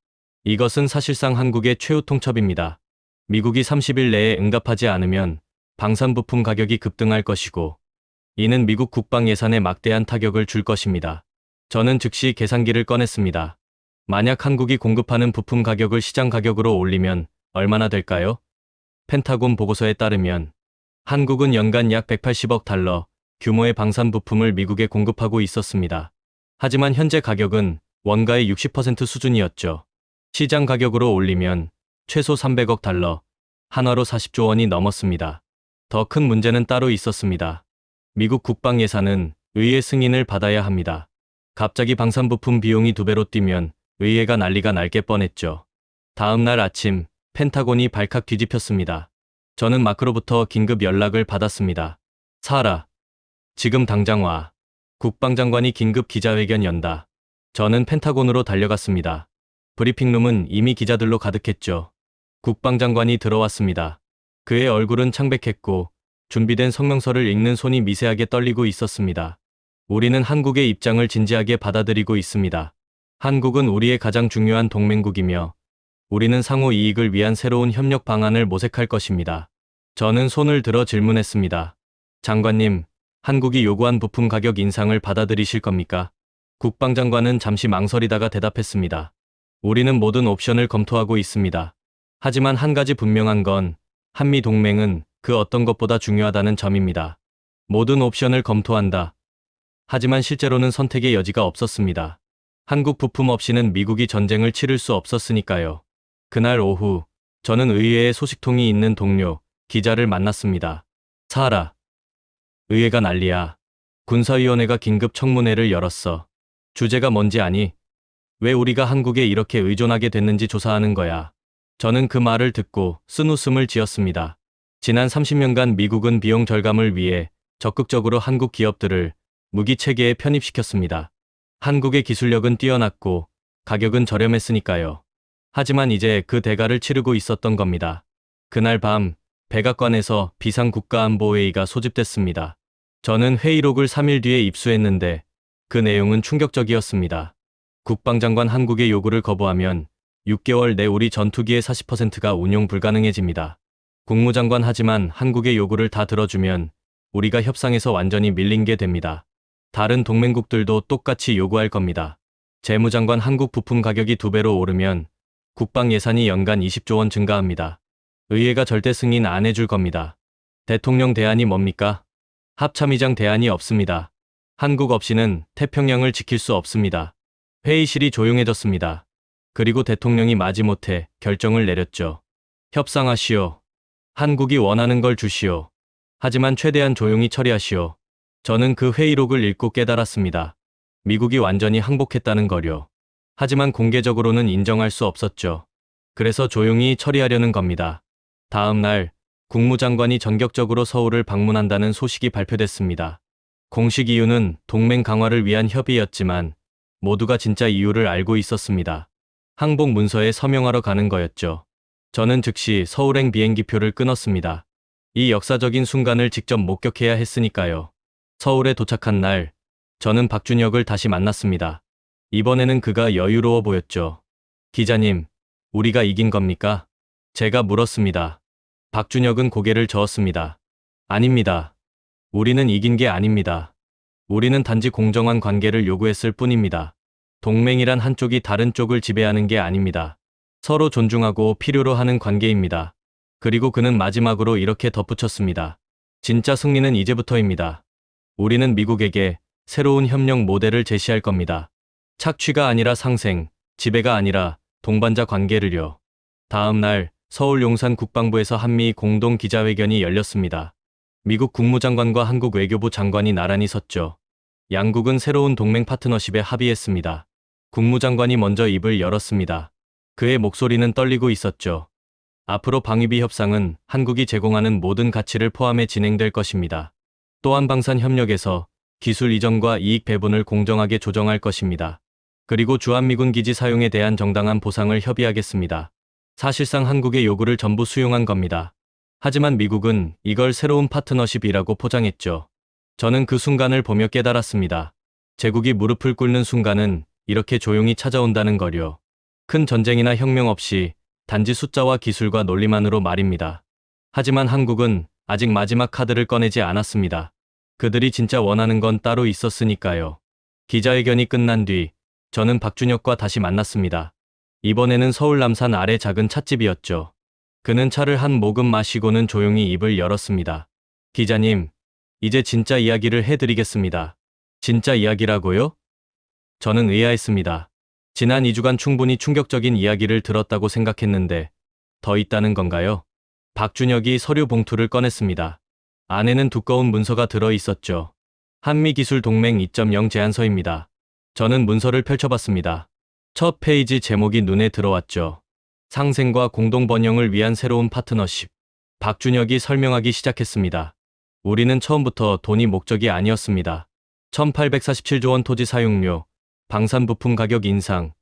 이것은 사실상 한국의 최후 통첩입니다. 미국이 30일 내에 응답하지 않으면 방산 부품 가격이 급등할 것이고 이는 미국 국방 예산에 막대한 타격을 줄 것입니다. 저는 즉시 계산기를 꺼냈습니다. 만약 한국이 공급하는 부품 가격을 시장 가격으로 올리면 얼마나 될까요? 펜타곤 보고서에 따르면 한국은 연간 약 180억 달러 규모의 방산 부품을 미국에 공급하고 있었습니다. 하지만 현재 가격은 원가의 60% 수준이었죠. 시장 가격으로 올리면 최소 300억 달러, 한화로 40조 원이 넘었습니다. 더 큰 문제는 따로 있었습니다. 미국 국방 예산은 의회 승인을 받아야 합니다. 갑자기 방산 부품 비용이 2배로 뛰면 의회가 난리가 날 게 뻔했죠. 다음 날 아침 펜타곤이 발칵 뒤집혔습니다. 저는 마크로부터 긴급 연락을 받았습니다. 사라, 지금 당장 와. 국방장관이 긴급 기자회견 연다. 저는 펜타곤으로 달려갔습니다. 브리핑룸은 이미 기자들로 가득했죠. 국방장관이 들어왔습니다. 그의 얼굴은 창백했고 준비된 성명서를 읽는 손이 미세하게 떨리고 있었습니다. 우리는 한국의 입장을 진지하게 받아들이고 있습니다. 한국은 우리의 가장 중요한 동맹국이며 우리는 상호 이익을 위한 새로운 협력 방안을 모색할 것입니다. 저는 손을 들어 질문했습니다. 장관님, 한국이 요구한 부품 가격 인상을 받아들이실 겁니까? 국방장관은 잠시 망설이다가 대답했습니다. 우리는 모든 옵션을 검토하고 있습니다. 하지만 한 가지 분명한 건 한미 동맹은 그 어떤 것보다 중요하다는 점입니다. 모든 옵션을 검토한다. 하지만 실제로는 선택의 여지가 없었습니다. 한국 부품 없이는 미국이 전쟁을 치를 수 없었으니까요. 그날 오후, 저는 의회에 소식통이 있는 동료, 기자를 만났습니다. 사라. 의회가 난리야. 군사위원회가 긴급 청문회를 열었어. 주제가 뭔지 아니? 왜 우리가 한국에 이렇게 의존하게 됐는지 조사하는 거야. 저는 그 말을 듣고 쓴웃음을 지었습니다. 지난 30년간 미국은 비용 절감을 위해 적극적으로 한국 기업들을 무기 체계에 편입시켰습니다. 한국의 기술력은 뛰어났고 가격은 저렴했으니까요. 하지만 이제 그 대가를 치르고 있었던 겁니다. 그날 밤 백악관에서 비상국가안보회의가 소집됐습니다. 저는 회의록을 3일 뒤에 입수했는데 그 내용은 충격적이었습니다. 국방장관 한국의 요구를 거부하면 6개월 내 우리 전투기의 40%가 운용 불가능해집니다. 국무장관 하지만 한국의 요구를 다 들어주면 우리가 협상에서 완전히 밀린 게 됩니다. 다른 동맹국들도 똑같이 요구할 겁니다. 재무장관 한국 부품 가격이 2배로 오르면 국방 예산이 연간 20조 원 증가합니다. 의회가 절대 승인 안 해줄 겁니다. 대통령 대안이 뭡니까? 합참의장 대안이 없습니다. 한국 없이는 태평양을 지킬 수 없습니다. 회의실이 조용해졌습니다. 그리고 대통령이 마지못해 결정을 내렸죠. 협상하시오. 한국이 원하는 걸 주시오. 하지만 최대한 조용히 처리하시오. 저는 그 회의록을 읽고 깨달았습니다. 미국이 완전히 항복했다는 거요. 하지만 공개적으로는 인정할 수 없었죠. 그래서 조용히 처리하려는 겁니다. 다음 날 국무장관이 전격적으로 서울을 방문한다는 소식이 발표됐습니다. 공식 이유는 동맹 강화를 위한 협의였지만 모두가 진짜 이유를 알고 있었습니다. 항복 문서에 서명하러 가는 거였죠. 저는 즉시 서울행 비행기표를 끊었습니다. 이 역사적인 순간을 직접 목격해야 했으니까요. 서울에 도착한 날, 저는 박준혁을 다시 만났습니다. 이번에는 그가 여유로워 보였죠. 기자님, 우리가 이긴 겁니까? 제가 물었습니다. 박준혁은 고개를 저었습니다. 아닙니다. 우리는 이긴 게 아닙니다. 우리는 단지 공정한 관계를 요구했을 뿐입니다. 동맹이란 한쪽이 다른 쪽을 지배하는 게 아닙니다. 서로 존중하고 필요로 하는 관계입니다. 그리고 그는 마지막으로 이렇게 덧붙였습니다. 진짜 승리는 이제부터입니다. 우리는 미국에게 새로운 협력 모델을 제시할 겁니다. 착취가 아니라 상생, 지배가 아니라 동반자 관계를요. 다음 날 서울 용산 국방부에서 한미 공동 기자회견이 열렸습니다. 미국 국무장관과 한국 외교부 장관이 나란히 섰죠. 양국은 새로운 동맹 파트너십에 합의했습니다. 국무장관이 먼저 입을 열었습니다. 그의 목소리는 떨리고 있었죠. 앞으로 방위비 협상은 한국이 제공하는 모든 가치를 포함해 진행될 것입니다. 또한 방산 협력에서 기술 이전과 이익 배분을 공정하게 조정할 것입니다. 그리고 주한미군 기지 사용에 대한 정당한 보상을 협의하겠습니다. 사실상 한국의 요구를 전부 수용한 겁니다. 하지만 미국은 이걸 새로운 파트너십이라고 포장했죠. 저는 그 순간을 보며 깨달았습니다. 제국이 무릎을 꿇는 순간은 이렇게 조용히 찾아온다는 거요. 큰 전쟁이나 혁명 없이 단지 숫자와 기술과 논리만으로 말입니다. 하지만 한국은 아직 마지막 카드를 꺼내지 않았습니다. 그들이 진짜 원하는 건 따로 있었으니까요. 기자회견이 끝난 뒤 저는 박준혁과 다시 만났습니다. 이번에는 서울 남산 아래 작은 찻집이었죠. 그는 차를 한 모금 마시고는 조용히 입을 열었습니다. 기자님, 이제 진짜 이야기를 해드리겠습니다. 진짜 이야기라고요? 저는 의아했습니다. 지난 2주간 충분히 충격적인 이야기를 들었다고 생각했는데 더 있다는 건가요? 박준혁이 서류 봉투를 꺼냈습니다. 안에는 두꺼운 문서가 들어 있었죠. 한미기술동맹 2.0 제안서입니다. 저는 문서를 펼쳐봤습니다. 첫 페이지 제목이 눈에 들어왔죠. 상생과 공동 번영을 위한 새로운 파트너십. 박준혁이 설명하기 시작했습니다. 우리는 처음부터 돈이 목적이 아니었습니다. 1847조 원 토지 사용료, 방산 부품 가격 인상.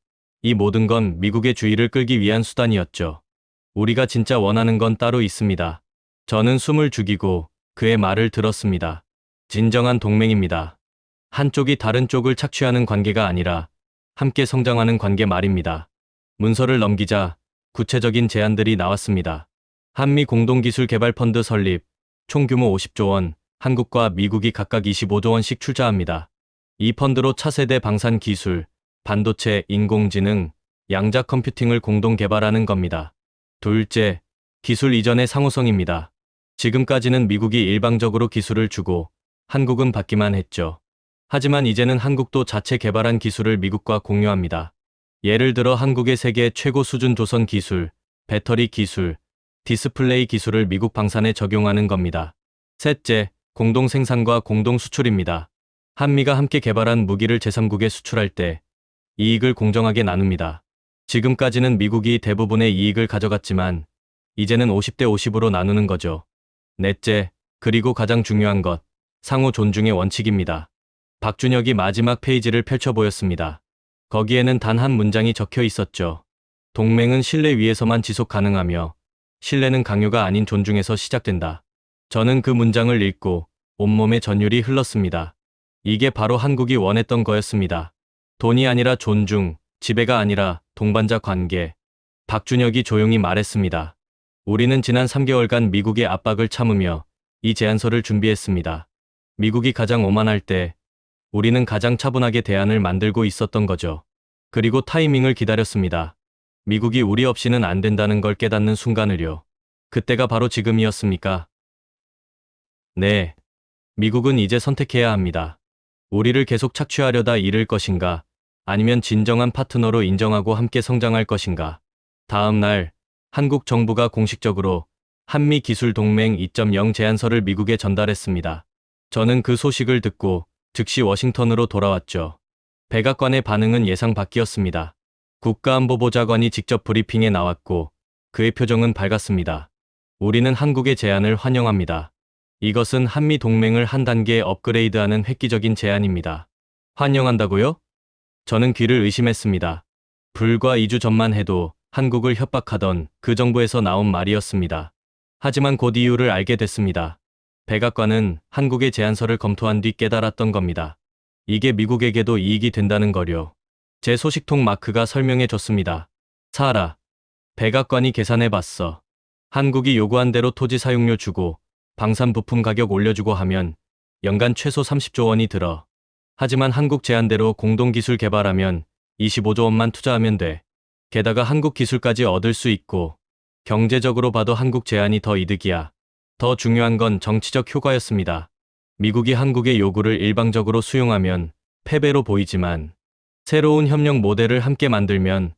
이 모든 건 미국의 주의를 끌기 위한 수단이었죠. 우리가 진짜 원하는 건 따로 있습니다. 저는 숨을 죽이고 그의 말을 들었습니다. 진정한 동맹입니다. 한쪽이 다른 쪽을 착취하는 관계가 아니라 함께 성장하는 관계 말입니다. 문서를 넘기자 구체적인 제안들이 나왔습니다. 한미 공동기술개발펀드 설립, 총규모 50조 원, 한국과 미국이 각각 25조 원씩 출자합니다. 이 펀드로 차세대 방산 기술, 반도체, 인공지능, 양자 컴퓨팅을 공동 개발하는 겁니다. 둘째, 기술 이전의 상호성입니다. 지금까지는 미국이 일방적으로 기술을 주고 한국은 받기만 했죠. 하지만 이제는 한국도 자체 개발한 기술을 미국과 공유합니다. 예를 들어 한국의 세계 최고 수준 조선 기술, 배터리 기술, 디스플레이 기술을 미국 방산에 적용하는 겁니다. 셋째, 공동 생산과 공동 수출입니다. 한미가 함께 개발한 무기를 제3국에 수출할 때 이익을 공정하게 나눕니다. 지금까지는 미국이 대부분의 이익을 가져갔지만 이제는 50대 50으로 나누는 거죠. 넷째, 그리고 가장 중요한 것, 상호 존중의 원칙입니다. 박준혁이 마지막 페이지를 펼쳐 보였습니다. 거기에는 단 한 문장이 적혀 있었죠. 동맹은 신뢰 위에서만 지속 가능하며 신뢰는 강요가 아닌 존중에서 시작된다. 저는 그 문장을 읽고 온몸에 전율이 흘렀습니다. 이게 바로 한국이 원했던 거였습니다. 돈이 아니라 존중, 지배가 아니라 동반자 관계. 박준혁이 조용히 말했습니다. 우리는 지난 3개월간 미국의 압박을 참으며 이 제안서를 준비했습니다. 미국이 가장 오만할 때 우리는 가장 차분하게 대안을 만들고 있었던 거죠. 그리고 타이밍을 기다렸습니다. 미국이 우리 없이는 안 된다는 걸 깨닫는 순간을요. 그때가 바로 지금이었습니까? 네. 미국은 이제 선택해야 합니다. 우리를 계속 착취하려다 잃을 것인가, 아니면 진정한 파트너로 인정하고 함께 성장할 것인가. 다음 날, 한국 정부가 공식적으로 한미 기술 동맹 2.0 제안서를 미국에 전달했습니다. 저는 그 소식을 듣고 즉시 워싱턴으로 돌아왔죠. 백악관의 반응은 예상 밖이었습니다. 국가안보보좌관이 직접 브리핑에 나왔고 그의 표정은 밝았습니다. 우리는 한국의 제안을 환영합니다. 이것은 한미 동맹을 한 단계 업그레이드하는 획기적인 제안입니다. 환영한다고요? 저는 귀를 의심했습니다. 불과 2주 전만 해도 한국을 협박하던 그 정부에서 나온 말이었습니다. 하지만 곧 이유를 알게 됐습니다. 백악관은 한국의 제안서를 검토한 뒤 깨달았던 겁니다. 이게 미국에게도 이익이 된다는 거요. 제 소식통 마크가 설명해 줬습니다. 사라. 백악관이 계산해봤어. 한국이 요구한 대로 토지 사용료 주고 방산 부품 가격 올려주고 하면 연간 최소 30조 원이 들어. 하지만 한국 제안대로 공동기술 개발하면 25조 원만 투자하면 돼. 게다가 한국 기술까지 얻을 수 있고 경제적으로 봐도 한국 제안이 더 이득이야. 더 중요한 건 정치적 효과였습니다. 미국이 한국의 요구를 일방적으로 수용하면 패배로 보이지만 새로운 협력 모델을 함께 만들면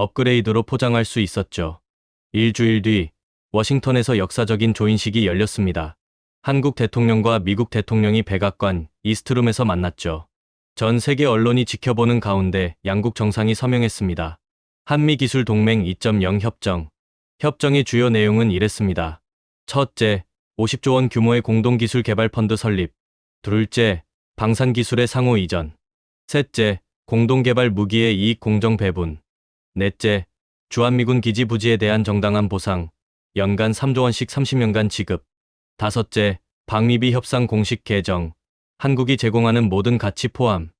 업그레이드로 포장할 수 있었죠. 일주일 뒤 워싱턴에서 역사적인 조인식이 열렸습니다. 한국 대통령과 미국 대통령이 백악관 이스트룸에서 만났죠. 전 세계 언론이 지켜보는 가운데 양국 정상이 서명했습니다. 한미기술동맹 2.0 협정. 협정의 주요 내용은 이랬습니다. 첫째, 50조 원 규모의 공동기술개발펀드 설립. 둘째, 방산기술의 상호 이전. 셋째, 공동개발 무기의 이익 공정 배분. 넷째, 주한미군 기지 부지에 대한 정당한 보상. 연간 3조 원씩 30년간 지급. 다섯째, 방위비 협상 공식 개정. 한국이 제공하는 모든 가치 포함.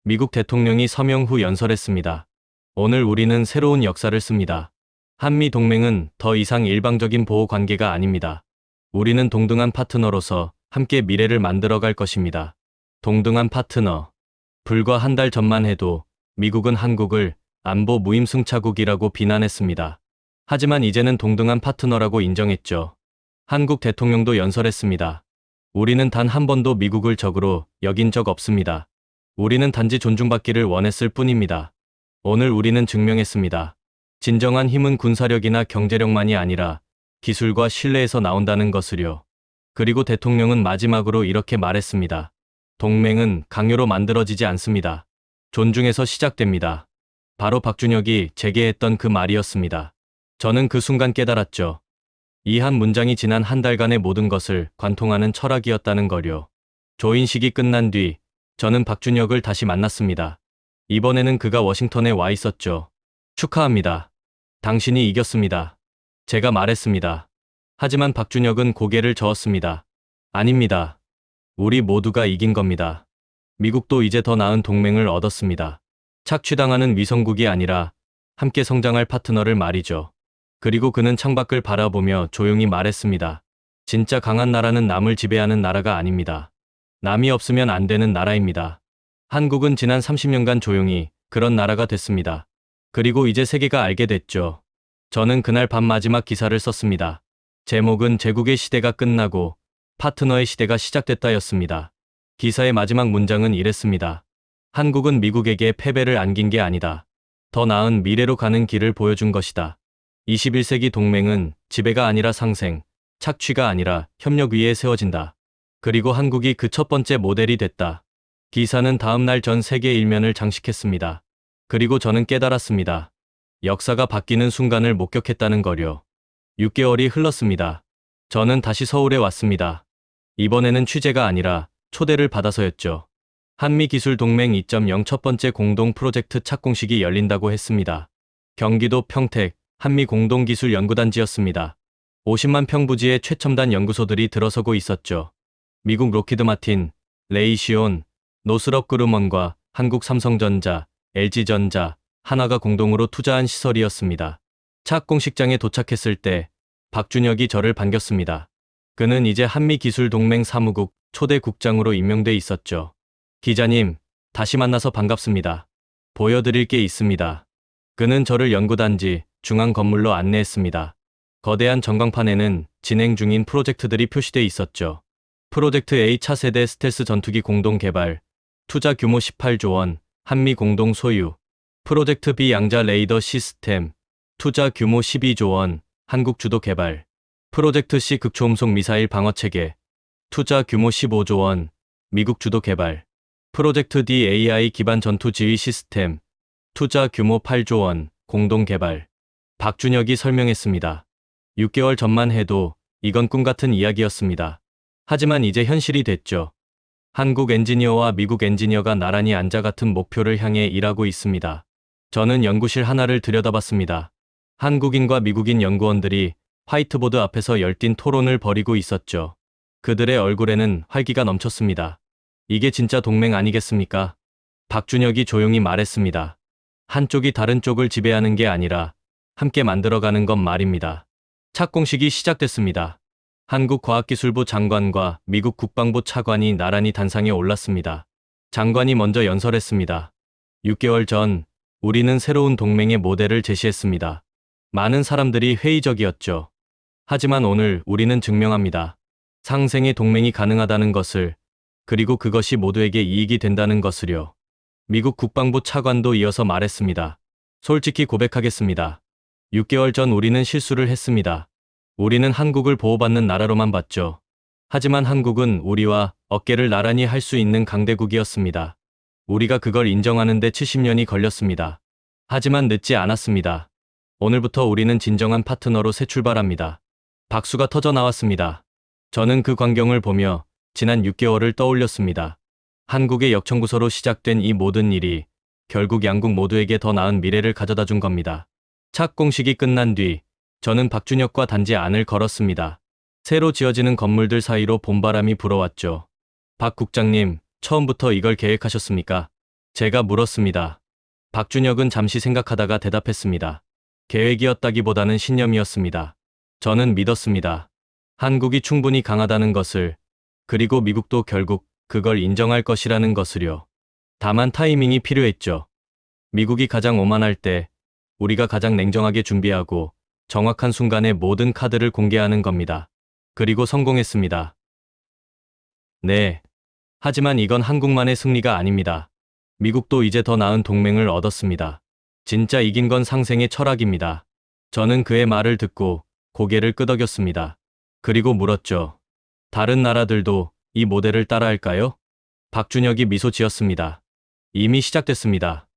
미국 대통령이 서명 후 연설했습니다. 오늘 우리는 새로운 역사를 씁니다. 한미 동맹은 더 이상 일방적인 보호 관계가 아닙니다. 우리는 동등한 파트너로서 함께 미래를 만들어갈 것입니다. 동등한 파트너. 불과 한 달 전만 해도 미국은 한국을 안보 무임승차국이라고 비난했습니다. 하지만 이제는 동등한 파트너라고 인정했죠. 한국 대통령도 연설했습니다. 우리는 단 한 번도 미국을 적으로 여긴 적 없습니다. 우리는 단지 존중받기를 원했을 뿐입니다. 오늘 우리는 증명했습니다. 진정한 힘은 군사력이나 경제력만이 아니라 기술과 신뢰에서 나온다는 것을요. 그리고 대통령은 마지막으로 이렇게 말했습니다. 동맹은 강요로 만들어지지 않습니다. 존중에서 시작됩니다. 바로 박준혁이 제게 했던 그 말이었습니다. 저는 그 순간 깨달았죠. 이 한 문장이 지난 한 달간의 모든 것을 관통하는 철학이었다는 걸요. 조인식이 끝난 뒤 저는 박준혁을 다시 만났습니다. 이번에는 그가 워싱턴에 와 있었죠. 축하합니다. 당신이 이겼습니다. 제가 말했습니다. 하지만 박준혁은 고개를 저었습니다. 아닙니다. 우리 모두가 이긴 겁니다. 미국도 이제 더 나은 동맹을 얻었습니다. 착취당하는 위성국이 아니라 함께 성장할 파트너를 말이죠. 그리고 그는 창밖을 바라보며 조용히 말했습니다. 진짜 강한 나라는 남을 지배하는 나라가 아닙니다. 남이 없으면 안 되는 나라입니다. 한국은 지난 30년간 조용히 그런 나라가 됐습니다. 그리고 이제 세계가 알게 됐죠. 저는 그날 밤 마지막 기사를 썼습니다. 제목은 제국의 시대가 끝나고 파트너의 시대가 시작됐다였습니다. 기사의 마지막 문장은 이랬습니다. 한국은 미국에게 패배를 안긴 게 아니다. 더 나은 미래로 가는 길을 보여준 것이다. 21세기 동맹은 지배가 아니라 상생, 착취가 아니라 협력 위에 세워진다. 그리고 한국이 그 첫 번째 모델이 됐다. 기사는 다음 날 전 세계 일면을 장식했습니다. 그리고 저는 깨달았습니다. 역사가 바뀌는 순간을 목격했다는 거요. 6개월이 흘렀습니다. 저는 다시 서울에 왔습니다. 이번에는 취재가 아니라 초대를 받아서였죠. 한미기술동맹 2.0 첫 번째 공동 프로젝트 착공식이 열린다고 했습니다. 경기도 평택 한미공동기술연구단지였습니다. 50만 평 부지의 최첨단 연구소들이 들어서고 있었죠. 미국 로키드 마틴, 레이시온, 노스럽 그루먼과 한국 삼성전자, LG전자, 한화가 공동으로 투자한 시설이었습니다. 착공식장에 도착했을 때 박준혁이 저를 반겼습니다. 그는 이제 한미기술동맹 사무국 초대 국장으로 임명돼 있었죠. 기자님, 다시 만나서 반갑습니다. 보여드릴 게 있습니다. 그는 저를 연구단지 중앙 건물로 안내했습니다. 거대한 전광판에는 진행 중인 프로젝트들이 표시돼 있었죠. 프로젝트 A 차세대 스텔스 전투기 공동 개발, 투자 규모 18조 원, 한미 공동 소유. 프로젝트 B 양자 레이더 시스템, 투자 규모 12조 원, 한국 주도 개발. 프로젝트 C 극초음속 미사일 방어 체계, 투자 규모 15조 원, 미국 주도 개발. 프로젝트 D AI 기반 전투 지휘 시스템, 투자 규모 8조 원, 공동 개발. 박준혁이 설명했습니다. 6개월 전만 해도 이건 꿈 같은 이야기였습니다. 하지만 이제 현실이 됐죠. 한국 엔지니어와 미국 엔지니어가 나란히 앉아 같은 목표를 향해 일하고 있습니다. 저는 연구실 하나를 들여다봤습니다. 한국인과 미국인 연구원들이 화이트보드 앞에서 열띤 토론을 벌이고 있었죠. 그들의 얼굴에는 활기가 넘쳤습니다. 이게 진짜 동맹 아니겠습니까? 박준혁이 조용히 말했습니다. 한쪽이 다른 쪽을 지배하는 게 아니라 함께 만들어가는 것 말입니다. 착공식이 시작됐습니다. 한국과학기술부 장관과 미국 국방부 차관이 나란히 단상에 올랐습니다. 장관이 먼저 연설했습니다. 6개월 전 우리는 새로운 동맹의 모델을 제시했습니다. 많은 사람들이 회의적이었죠. 하지만 오늘 우리는 증명합니다. 상생의 동맹이 가능하다는 것을, 그리고 그것이 모두에게 이익이 된다는 것을요. 미국 국방부 차관도 이어서 말했습니다. 솔직히 고백하겠습니다. 6개월 전 우리는 실수를 했습니다. 우리는 한국을 보호받는 나라로만 봤죠. 하지만 한국은 우리와 어깨를 나란히 할 수 있는 강대국이었습니다. 우리가 그걸 인정하는데 70년이 걸렸습니다. 하지만 늦지 않았습니다. 오늘부터 우리는 진정한 파트너로 새 출발합니다. 박수가 터져 나왔습니다. 저는 그 광경을 보며 지난 6개월을 떠올렸습니다. 한국의 역청구서로 시작된 이 모든 일이 결국 양국 모두에게 더 나은 미래를 가져다 준 겁니다. 착공식이 끝난 뒤 저는 박준혁과 단지 안을 걸었습니다. 새로 지어지는 건물들 사이로 봄바람이 불어왔죠. 박 국장님, 처음부터 이걸 계획하셨습니까? 제가 물었습니다. 박준혁은 잠시 생각하다가 대답했습니다. 계획이었다기보다는 신념이었습니다. 저는 믿었습니다. 한국이 충분히 강하다는 것을, 그리고 미국도 결국 그걸 인정할 것이라는 것을요. 다만 타이밍이 필요했죠. 미국이 가장 오만할 때 우리가 가장 냉정하게 준비하고 정확한 순간에 모든 카드를 공개하는 겁니다. 그리고 성공했습니다. 네. 하지만 이건 한국만의 승리가 아닙니다. 미국도 이제 더 나은 동맹을 얻었습니다. 진짜 이긴 건 상생의 철학입니다. 저는 그의 말을 듣고 고개를 끄덕였습니다. 그리고 물었죠. 다른 나라들도 이 모델을 따라할까요? 박준혁이 미소 지었습니다. 이미 시작됐습니다.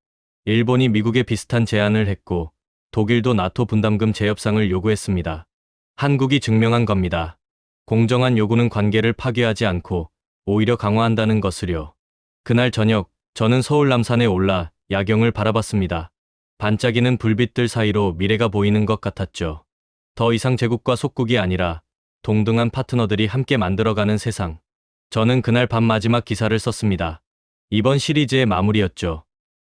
일본이 미국에 비슷한 제안을 했고 독일도 나토 분담금 재협상을 요구했습니다. 한국이 증명한 겁니다. 공정한 요구는 관계를 파괴하지 않고 오히려 강화한다는 것을요. 그날 저녁 저는 서울 남산에 올라 야경을 바라봤습니다. 반짝이는 불빛들 사이로 미래가 보이는 것 같았죠. 더 이상 제국과 속국이 아니라 동등한 파트너들이 함께 만들어가는 세상. 저는 그날 밤 마지막 기사를 썼습니다. 이번 시리즈의 마무리였죠.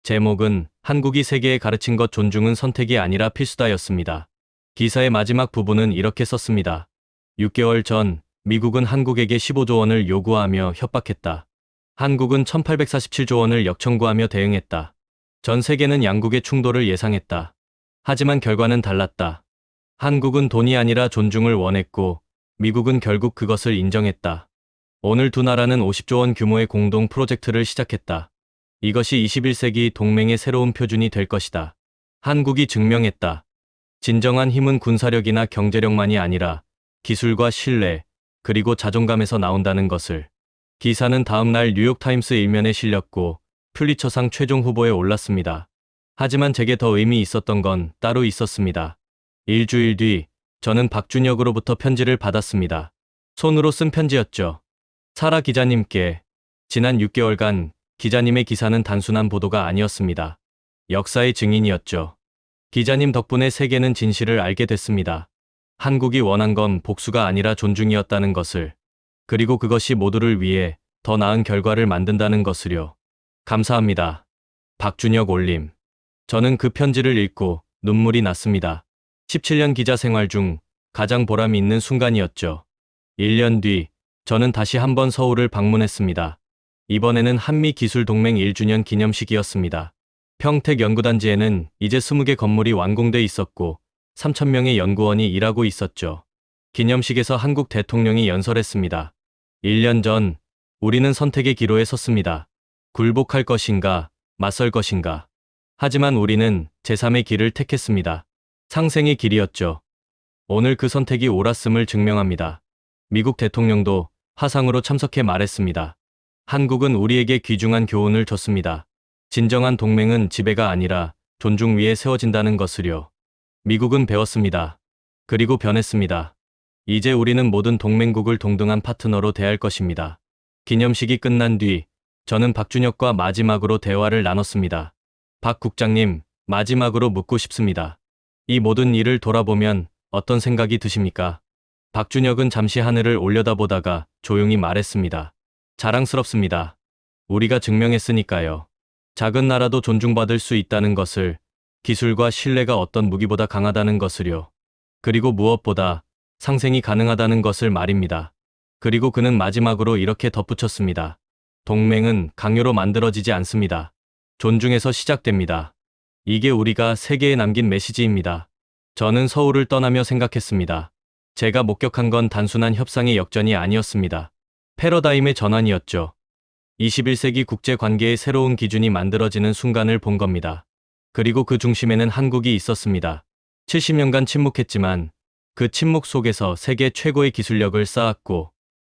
제목은 한국이 세계에 가르친 것 존중은 선택이 아니라 필수다였습니다. 기사의 마지막 부분은 이렇게 썼습니다. 6개월 전 미국은 한국에게 15조 원을 요구하며 협박했다. 한국은 1847조 원을 역청구하며 대응했다. 전 세계는 양국의 충돌을 예상했다. 하지만 결과는 달랐다. 한국은 돈이 아니라 존중을 원했고 미국은 결국 그것을 인정했다. 오늘 두 나라는 50조 원 규모의 공동 프로젝트를 시작했다. 이것이 21세기 동맹의 새로운 표준이 될 것이다. 한국이 증명했다. 진정한 힘은 군사력이나 경제력만이 아니라 기술과 신뢰, 그리고 자존감에서 나온다는 것을. 기사는 다음 날 뉴욕타임스 일면에 실렸고 퓰리처상 최종 후보에 올랐습니다. 하지만 제게 더 의미 있었던 건 따로 있었습니다. 일주일 뒤 저는 박준혁으로부터 편지를 받았습니다. 손으로 쓴 편지였죠. 사라 기자님께. 지난 6개월간 기자님의 기사는 단순한 보도가 아니었습니다. 역사의 증인이었죠. 기자님 덕분에 세계는 진실을 알게 됐습니다. 한국이 원한 건 복수가 아니라 존중이었다는 것을. 그리고 그것이 모두를 위해 더 나은 결과를 만든다는 것을요. 감사합니다. 박준혁 올림. 저는 그 편지를 읽고 눈물이 났습니다. 17년 기자 생활 중 가장 보람이 있는 순간이었죠. 1년 뒤 저는 다시 한번 서울을 방문했습니다. 이번에는 한미기술동맹 1주년 기념식이었습니다. 평택연구단지에는 이제 20개 건물이 완공돼 있었고 3,000명의 연구원이 일하고 있었죠. 기념식에서 한국 대통령이 연설했습니다. 1년 전 우리는 선택의 기로에 섰습니다. 굴복할 것인가, 맞설 것인가. 하지만 우리는 제3의 길을 택했습니다. 상생의 길이었죠. 오늘 그 선택이 옳았음을 증명합니다. 미국 대통령도 화상으로 참석해 말했습니다. 한국은 우리에게 귀중한 교훈을 줬습니다. 진정한 동맹은 지배가 아니라 존중 위에 세워진다는 것을요. 미국은 배웠습니다. 그리고 변했습니다. 이제 우리는 모든 동맹국을 동등한 파트너로 대할 것입니다. 기념식이 끝난 뒤 저는 박준혁과 마지막으로 대화를 나눴습니다. 박 국장님, 마지막으로 묻고 싶습니다. 이 모든 일을 돌아보면 어떤 생각이 드십니까? 박준혁은 잠시 하늘을 올려다보다가 조용히 말했습니다. 자랑스럽습니다. 우리가 증명했으니까요. 작은 나라도 존중받을 수 있다는 것을, 기술과 신뢰가 어떤 무기보다 강하다는 것을요. 그리고 무엇보다 상생이 가능하다는 것을 말입니다. 그리고 그는 마지막으로 이렇게 덧붙였습니다. 동맹은 강요로 만들어지지 않습니다. 존중에서 시작됩니다. 이게 우리가 세계에 남긴 메시지입니다. 저는 서울을 떠나며 생각했습니다. 제가 목격한 건 단순한 협상의 역전이 아니었습니다. 패러다임의 전환이었죠. 21세기 국제관계의 새로운 기준이 만들어지는 순간을 본 겁니다. 그리고 그 중심에는 한국이 있었습니다. 70년간 침묵했지만 그 침묵 속에서 세계 최고의 기술력을 쌓았고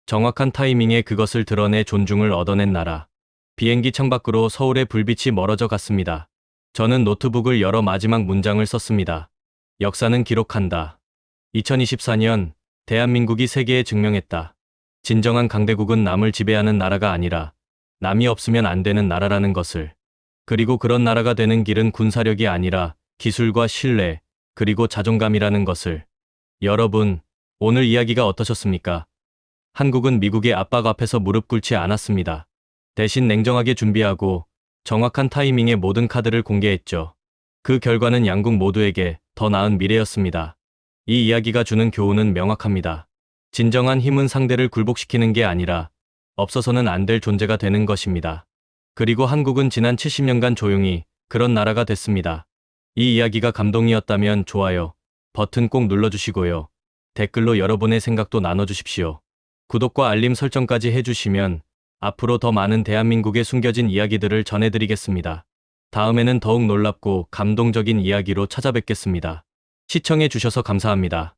정확한 타이밍에 그것을 드러내 존중을 얻어낸 나라. 비행기 창밖으로 서울의 불빛이 멀어져 갔습니다. 저는 노트북을 열어 마지막 문장을 썼습니다. 역사는 기록한다. 2024년 대한민국이 세계에 증명했다. 진정한 강대국은 남을 지배하는 나라가 아니라 남이 없으면 안 되는 나라라는 것을. 그리고 그런 나라가 되는 길은 군사력이 아니라 기술과 신뢰, 그리고 자존감이라는 것을. 여러분, 오늘 이야기가 어떠셨습니까? 한국은 미국의 압박 앞에서 무릎 꿇지 않았습니다. 대신 냉정하게 준비하고 정확한 타이밍에 모든 카드를 공개했죠. 그 결과는 양국 모두에게 더 나은 미래였습니다. 이 이야기가 주는 교훈은 명확합니다. 진정한 힘은 상대를 굴복시키는 게 아니라 없어서는 안 될 존재가 되는 것입니다. 그리고 한국은 지난 70년간 조용히 그런 나라가 됐습니다. 이 이야기가 감동이었다면 좋아요 버튼 꼭 눌러주시고요. 댓글로 여러분의 생각도 나눠주십시오. 구독과 알림 설정까지 해주시면 앞으로 더 많은 대한민국의 숨겨진 이야기들을 전해드리겠습니다. 다음에는 더욱 놀랍고 감동적인 이야기로 찾아뵙겠습니다. 시청해주셔서 감사합니다.